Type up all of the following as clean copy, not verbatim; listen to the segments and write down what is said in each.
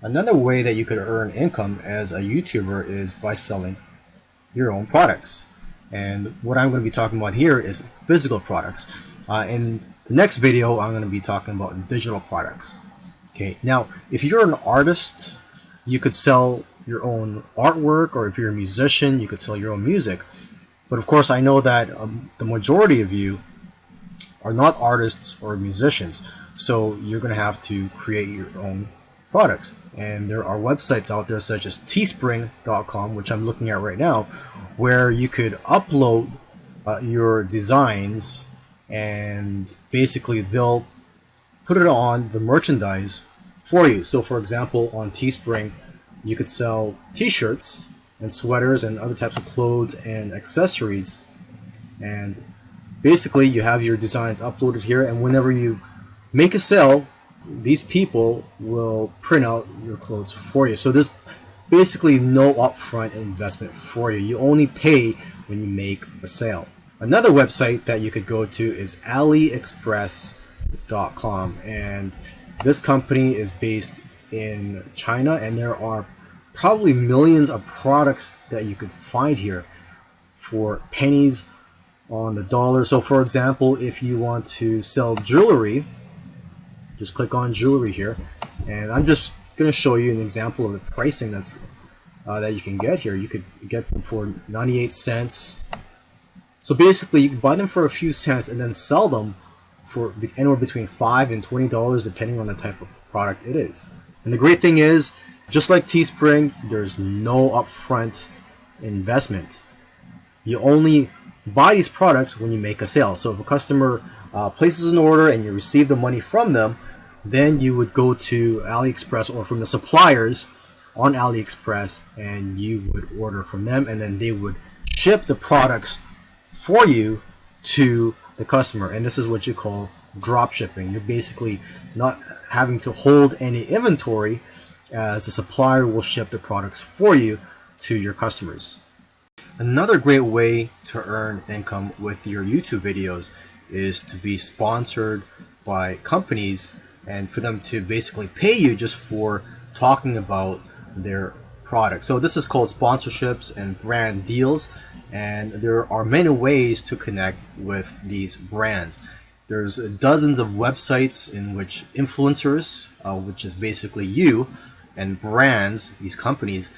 Another way that you could earn income as a YouTuber is by selling your own products. And what I'm going to be talking about here is physical products. In the next video, I'm going to be talking about digital products. Okay, now if you're an artist, you could sell your own artwork, or if you're a musician, you could sell your own music. But of course, I know that the majority of you are not artists or musicians, so you're going to have to create your own products. And there are websites out there such as teespring.com, which I'm looking at right now, where you could upload your designs, and basically they'll put it on the merchandise for you. So for example, on Teespring, you could sell t-shirts and sweaters and other types of clothes and accessories, and basically you have your designs uploaded here, and whenever you make a sale, these people will print out your clothes for you. So there's basically no upfront investment for you. You only pay when you make a sale. Another website that you could go to is aliexpress.com, and this company is based in China, and there are probably millions of products that you could find here for pennies on the dollar. So for example, if you want to sell jewelry, just click on jewelry here, and I'm just going to show you an example of the pricing that you can get here. You could get them for 98 cents. So basically you can buy them for a few cents and then sell them for anywhere between $5 and $20 depending on the type of product it is. And the great thing is, just like Teespring, there's no upfront investment. You only buy these products when you make a sale. So if a customer places an order and you receive the money from them, then you would go to AliExpress or from the suppliers on AliExpress, and you would order from them, and then they would ship the products for you to the customer. And this is what you call drop shipping. You're basically not having to hold any inventory, as the supplier will ship the products for you to your customers. Another great way to earn income with your YouTube videos is to be sponsored by companies, and for them to basically pay you just for talking about their product. So this is called sponsorships and brand deals, and there are many ways to connect with these brands. There's dozens of websites in which influencers, which is basically you, and brands, these companies,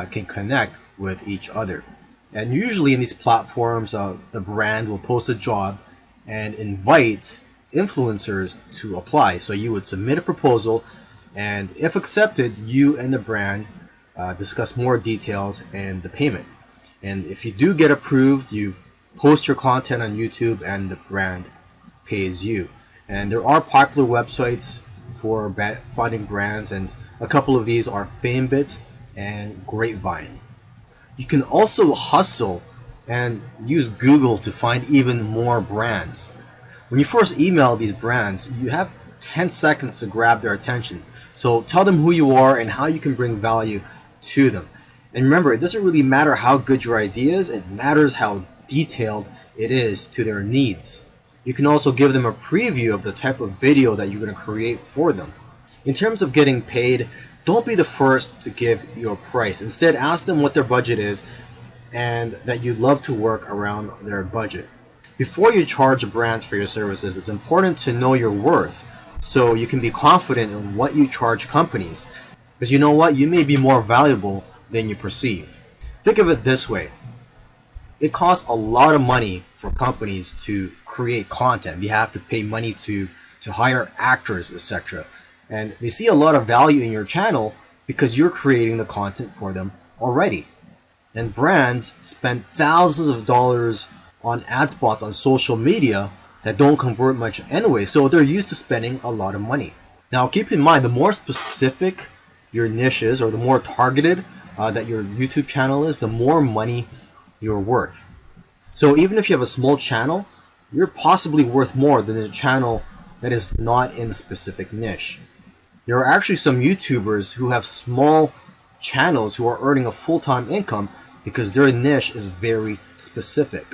can connect with each other. And usually in these platforms, the brand will post a job and invite influencers to apply. So you would submit a proposal, and if accepted, you and the brand discuss more details and the payment. And if you do get approved, you post your content on YouTube and the brand pays you. And there are popular websites for finding brands, and a couple of these are FameBit and Grapevine. You can also hustle and use Google to find even more brands. When you first email these brands, you have 10 seconds to grab their attention. So tell them who you are and how you can bring value to them. And remember, it doesn't really matter how good your idea is, it matters how detailed it is to their needs. You can also give them a preview of the type of video that you're going to create for them. In terms of getting paid, don't be the first to give your price. Instead, ask them what their budget is and that you'd love to work around their budget. Before you charge brands for your services, it's important to know your worth so you can be confident in what you charge companies. Because you know what? You may be more valuable than you perceive. Think of it this way. It costs a lot of money for companies to create content. You have to pay money to hire actors, etc. And they see a lot of value in your channel because you're creating the content for them already. And brands spend thousands of dollars on ad spots on social media that don't convert much anyway, so they're used to spending a lot of money. Now keep in mind, the more specific your niche is, or the more targeted that your YouTube channel is, the more money you're worth. So even if you have a small channel, you're possibly worth more than a channel that is not in a specific niche. There are actually some YouTubers who have small channels who are earning a full-time income because their niche is very specific.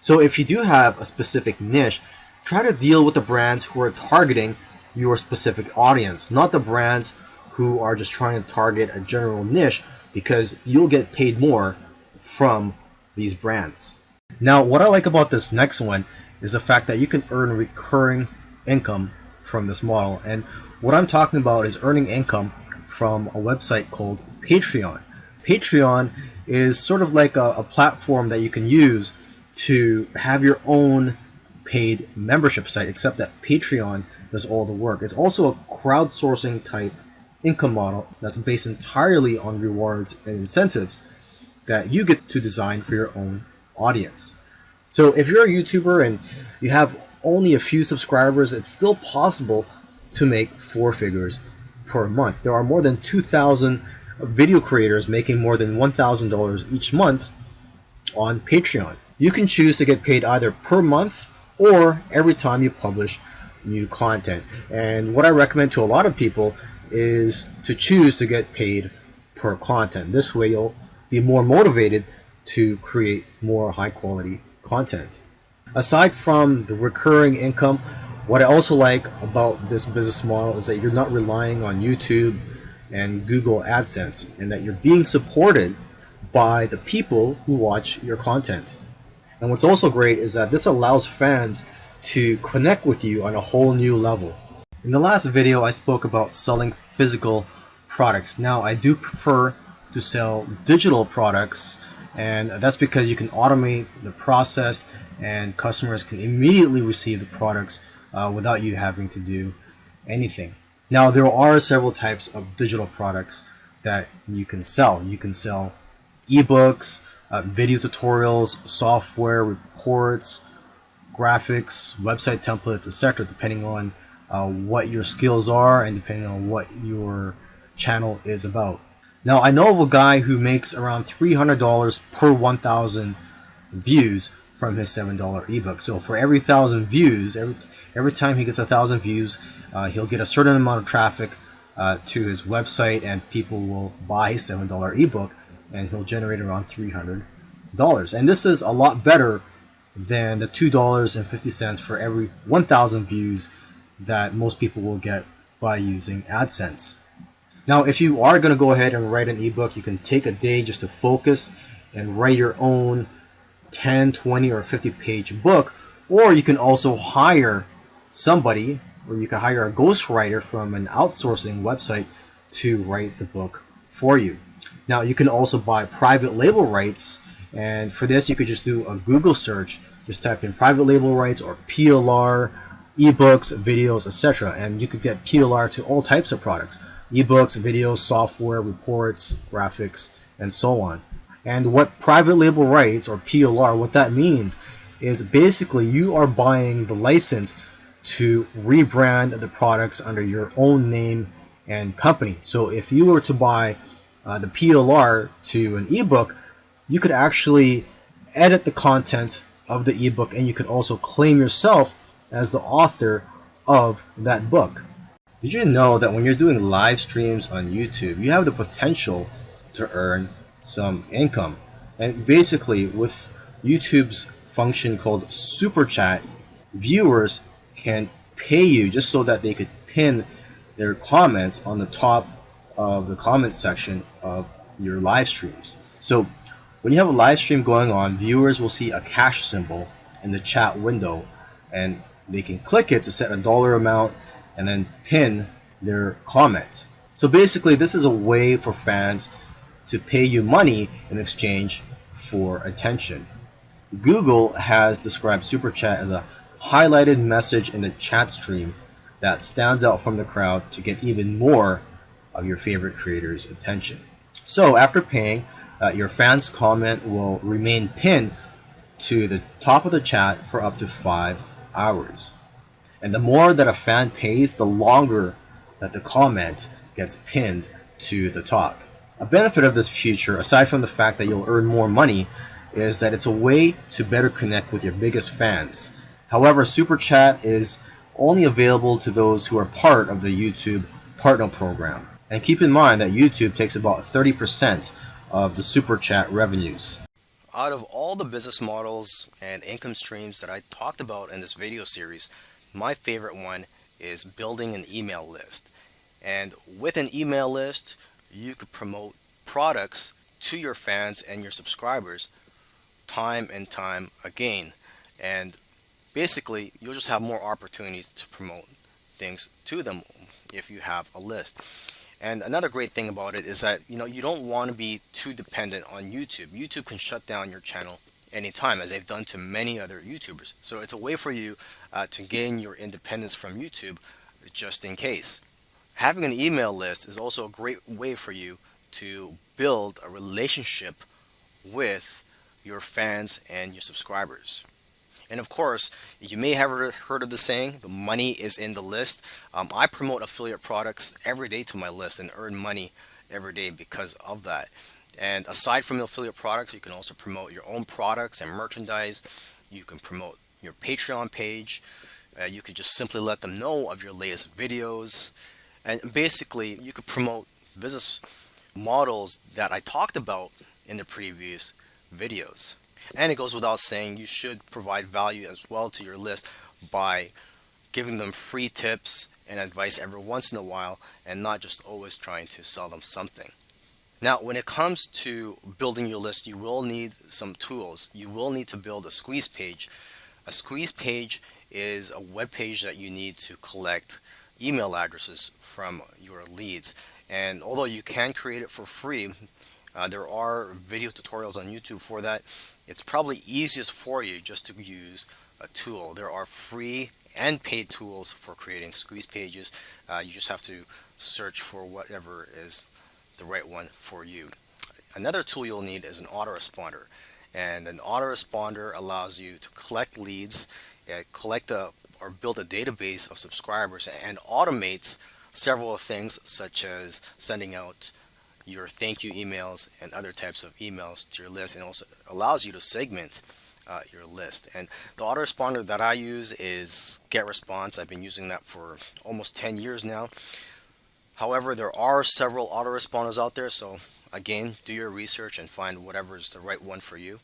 So if you do have a specific niche, try to deal with the brands who are targeting your specific audience, not the brands who are just trying to target a general niche, because you'll get paid more from these brands. Now, what I like about this next one is the fact that you can earn recurring income from this model. And what I'm talking about is earning income from a website called Patreon. Patreon is sort of like a platform that you can use to have your own paid membership site, except that Patreon does all the work. It's also a crowdsourcing type income model that's based entirely on rewards and incentives that you get to design for your own audience. So if you're a YouTuber and you have only a few subscribers, it's still possible to make 4 figures per month. There are more than 2,000 video creators making more than $1,000 each month on Patreon. You can choose to get paid either per month or every time you publish new content. And what I recommend to a lot of people is to choose to get paid per content. This way you'll be more motivated to create more high quality content. Aside from the recurring income, what I also like about this business model is that you're not relying on YouTube and Google AdSense, and that you're being supported by the people who watch your content. And what's also great is that this allows fans to connect with you on a whole new level. In the last video, I spoke about selling physical products. Now, I do prefer to sell digital products, and that's because you can automate the process and customers can immediately receive the products without you having to do anything. Now, there are several types of digital products that you can sell. You can sell ebooks, video tutorials, software, reports, graphics, website templates, etc., depending on what your skills are and depending on what your channel is about. Now, I know of a guy who makes around $300 per 1,000 views from his $7 ebook. So for every 1,000 views, every time he gets 1,000 views, he'll get a certain amount of traffic to his website, and people will buy his $7 ebook, and he'll generate around $300. And this is a lot better than the $2.50 for every 1,000 views that most people will get by using AdSense. Now, if you are going to go ahead and write an ebook, you can take a day just to focus and write your own 10, 20, or 50 page book, or you can also hire somebody, or you can hire a ghostwriter from an outsourcing website to write the book for you. Now, you can also buy private label rights, and for this you could just do a Google search, just type in private label rights or PLR, ebooks, videos, etc., and you could get PLR to all types of products: ebooks, videos, software, reports, graphics, and so on. And what private label rights, or PLR, what that means is basically you are buying the license to rebrand the products under your own name and company. So if you were to buy the PLR to an ebook, you could actually edit the content of the ebook, and you could also claim yourself as the author of that book. Did you know that when you're doing live streams on YouTube, you have the potential to earn some income? And basically, with YouTube's function called Super Chat, viewers can pay you just so that they could pin their comments on the top of the comment section of your live streams. So when you have a live stream going on, viewers will see a cash symbol in the chat window, and they can click it to set a dollar amount and then pin their comment. So basically, this is a way for fans to pay you money in exchange for attention. Google has described Super Chat as a highlighted message in the chat stream that stands out from the crowd to get even more of your favorite creators' attention. So after paying, your fans' comment will remain pinned to the top of the chat for up to 5 hours. And the more that a fan pays, the longer that the comment gets pinned to the top. A benefit of this feature, aside from the fact that you'll earn more money, is that it's a way to better connect with your biggest fans. However, Super Chat is only available to those who are part of the YouTube Partner Program. And keep in mind that YouTube takes about 30% of the Super Chat revenues. Out of all the business models and income streams that I talked about in this video series, my favorite one is building an email list. And with an email list, you could promote products to your fans and your subscribers time and time again. And basically, you'll just have more opportunities to promote things to them if you have a list. And another great thing about it is that you don't want to be too dependent on YouTube. YouTube can shut down your channel anytime, as they've done to many other YouTubers. So it's a way for you to gain your independence from YouTube, just in case. Having an email list is also a great way for you to build a relationship with your fans and your subscribers. And of course, you may have heard of the saying, the money is in the list. I promote affiliate products every day to my list and earn money every day because of that. And aside from the affiliate products, you can also promote your own products and merchandise. You can promote your Patreon page. You could just simply let them know of your latest videos. And basically, you could promote business models that I talked about in the previous videos. And it goes without saying, you should provide value as well to your list by giving them free tips and advice every once in a while, and not just always trying to sell them something. Now, when it comes to building your list, you will need some tools. You will need to build a squeeze page. A squeeze page is a web page that you need to collect email addresses from your leads. And although you can create it for free, there are video tutorials on YouTube for that. It's probably easiest for you just to use a tool. There are free and paid tools for creating squeeze pages. You just have to search for whatever is the right one for you. Another tool you'll need is an autoresponder. And an autoresponder allows you to collect leads, or build a database of subscribers, and automates several things such as sending out your thank you emails and other types of emails to your list, and also allows you to segment your list. And the autoresponder that I use is GetResponse. I've been using that for almost 10 years now. However, there are several autoresponders out there, so again, do your research and find whatever is the right one for you.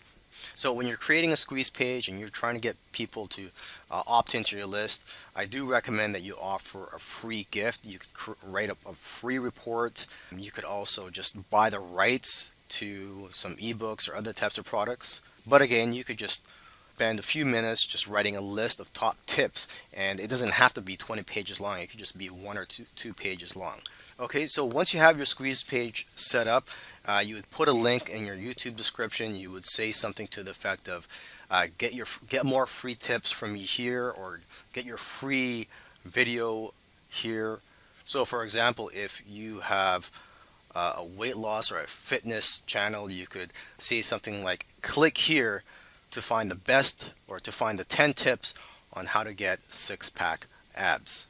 So when you're creating a squeeze page and you're trying to get people to opt into your list, I do recommend that you offer a free gift. You could write up a free report. You could also just buy the rights to some ebooks or other types of products. But again, you could just spend a few minutes just writing a list of top tips, and it doesn't have to be 20 pages long. It could just be one or two pages long. Okay, so once you have your squeeze page set up, you would put a link in your YouTube description. You would say something to the effect of, get more free tips from me here, or get your free video here. So for example, if you have a weight loss or a fitness channel, you could say something like, click here to find the best, or to find the 10 tips on how to get six-pack abs.